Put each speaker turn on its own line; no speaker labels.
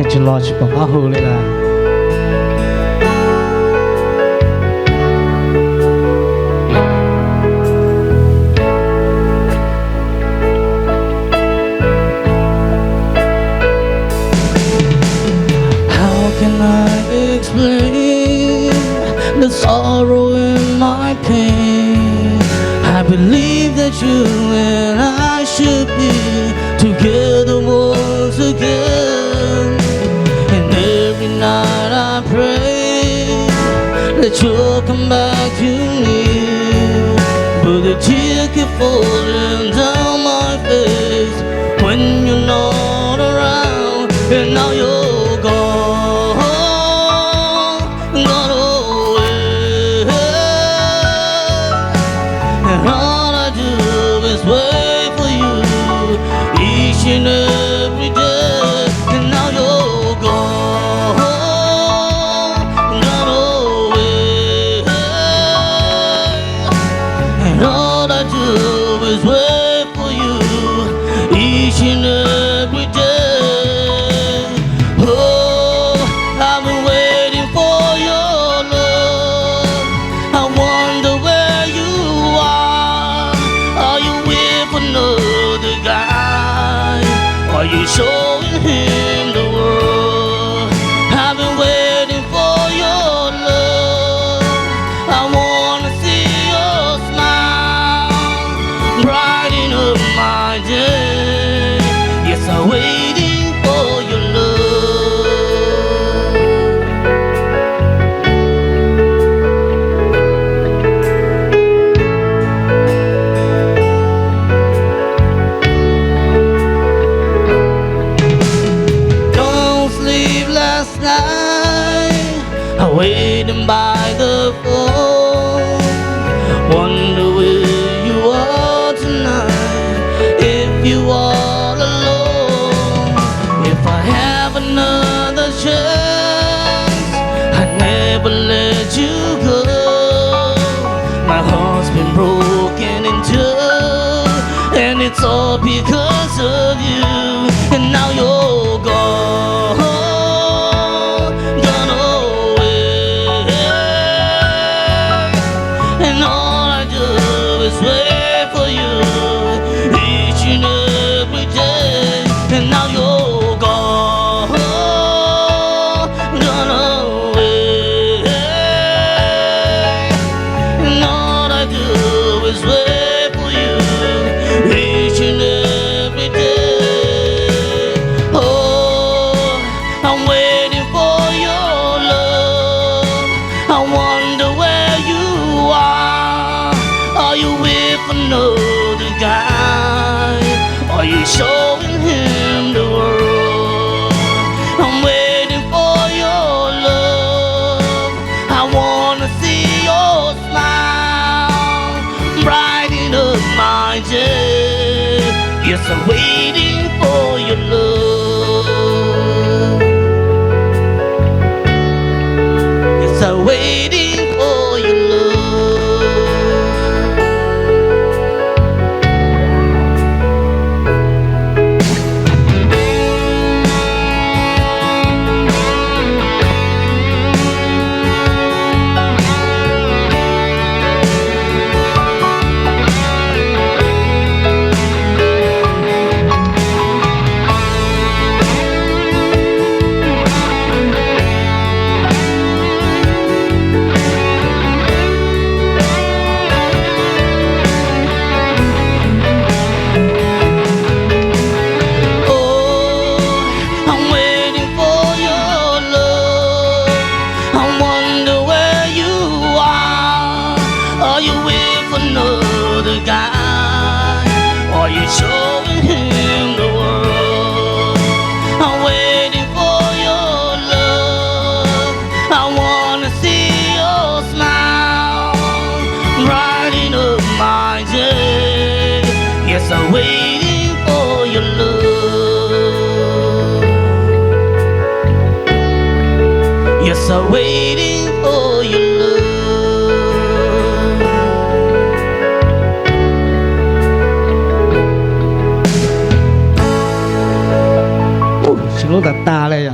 နဲ့ဂျလော့ချ်ပေါ့ငါဟိုလေလား How can I explain the sorrow in my pain? I believe that you and I should be together once again. And every night I pray that you'll come back to me. But the tears keep falling down my face when you're not around. And now you're gone away. And all I do is wait for you each and every day. And now you're gone away. And all I do is wait for you each and every day. Oh, I've been waiting for your love. I wonder where you are. Are you with another guy? Are you showing him the world? I've been waiting for your love. I wanna see your smile brighten up my day. Yes, I'm waiting for your love. Don't sleep last night, I waiting by the phone. Wonder where you are tonight. If you all alone, if I have another chance, I'd never let you go. My heart's been broken in two, and it's all because of you. And now you're gone away. And all I do is wait for you each and every day. And now you're gone away. And all I do is wait for you each and every day. Oh, I'm waiting for your love. I wonder where you are. Are you with another guy? Are you showing him the world? I'm waiting for your love. I wanna see your smile brighten up my day. Yes, I'm waiting for your love. Yes, I'm waiting for your love. Another guy, are you showing him the world? I'm waiting for your love. I wanna see your smile brighten up my day. Yes, I'm waiting for your love. Yes, I'm waiting for your love. ကျွန်တော်တို့ကတားလဲရ